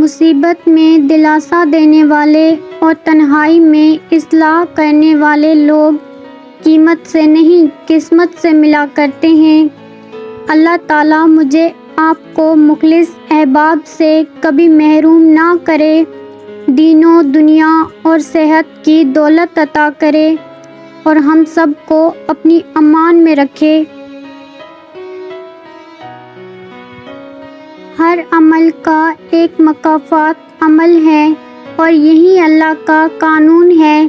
مصیبت میں دلاسا دینے والے اور تنہائی میں اصلاح کرنے والے لوگ قیمت سے نہیں قسمت سے ملا کرتے ہیں۔ اللہ تعالیٰ مجھے آپ کو مخلص احباب سے کبھی محروم نہ کرے، دین و دنیا اور صحت کی دولت عطا کرے اور ہم سب کو اپنی امان میں رکھے۔ ہر عمل کا ایک مکافات عمل ہے اور یہی اللہ کا قانون ہے،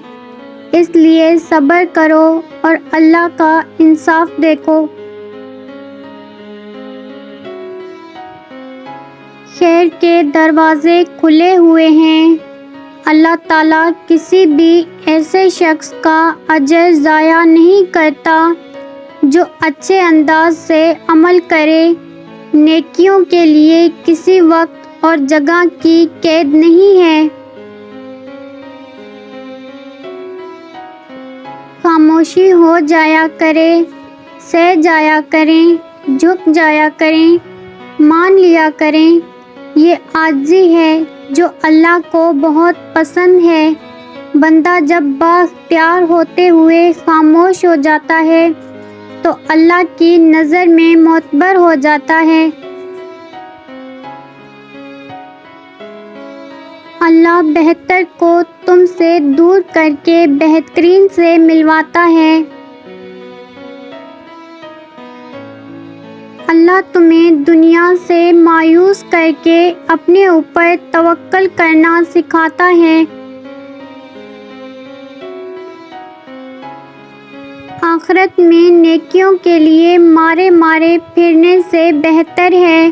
اس لیے صبر کرو اور اللہ کا انصاف دیکھو۔ خیر کے دروازے کھلے ہوئے ہیں۔ اللہ تعالیٰ کسی بھی ایسے شخص کا اجر ضائع نہیں کرتا جو اچھے انداز سے عمل کرے۔ نیکیوں کے لیے کسی وقت اور جگہ کی قید نہیں ہے۔ خاموشی ہو جایا کرے، سہ جایا کریں، جھک جایا کریں، مان لیا کریں، یہ عاجزی ہے جو اللہ کو بہت پسند ہے۔ بندہ جب بااختیار ہوتے ہوئے خاموش ہو جاتا ہے تو اللہ کی نظر میں معتبر ہو جاتا ہے۔ اللہ بہتر کو تم سے دور کر کے بہترین سے ملواتا ہے۔ اللہ تمہیں دنیا سے مایوس کر کے اپنے اوپر توکل کرنا سکھاتا ہے۔ آخرت میں نیکیوں کے لیے مارے مارے پھرنے سے بہتر ہے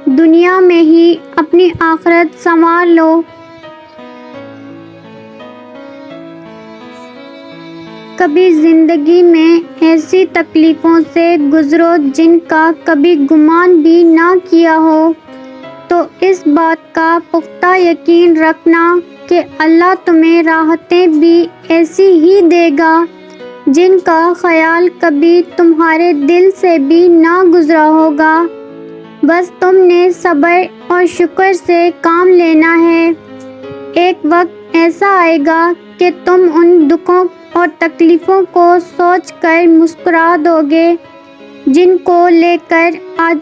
دنیا میں ہی اپنی آخرت سنوار لو۔ کبھی زندگی میں ایسی تکلیفوں سے گزرو جن کا کبھی گمان بھی نہ کیا ہو تو اس بات کا پختہ یقین رکھنا کہ اللہ تمہیں راحتیں بھی ایسی ہی دے گا جن کا خیال کبھی تمہارے دل سے بھی نہ گزرا ہوگا۔ بس تم نے صبر اور شکر سے کام لینا ہے۔ ایک وقت ایسا آئے گا کہ تم ان دکھوں اور تکلیفوں کو سوچ کر مسکرا دو گے جن کو لے کر آج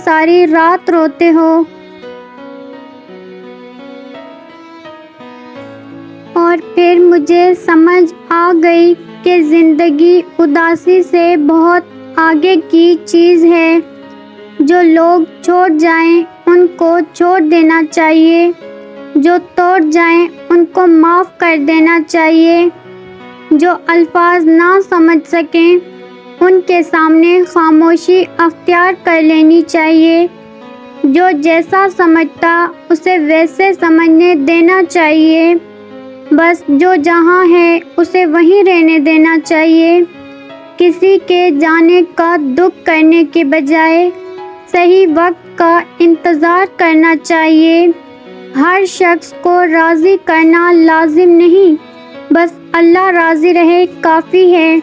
ساری رات روتے ہو۔ اور پھر مجھے سمجھ آ گئی کہ زندگی اداسی سے بہت آگے کی چیز ہے۔ جو لوگ چھوڑ جائیں ان کو چھوڑ دینا چاہیے، جو توڑ جائیں ان کو معاف کر دینا چاہیے، جو الفاظ نہ سمجھ سکیں ان کے سامنے خاموشی اختیار کر لینی چاہیے، جو جیسا سمجھتا اسے ویسے سمجھنے دینا چاہیے، بس جو جہاں ہے اسے وہیں رہنے دینا چاہیے۔ کسی کے جانے کا دکھ کرنے کے بجائے صحیح وقت کا انتظار کرنا چاہیے۔ ہر شخص کو راضی کرنا لازم نہیں، بس اللہ راضی رہے کافی ہے۔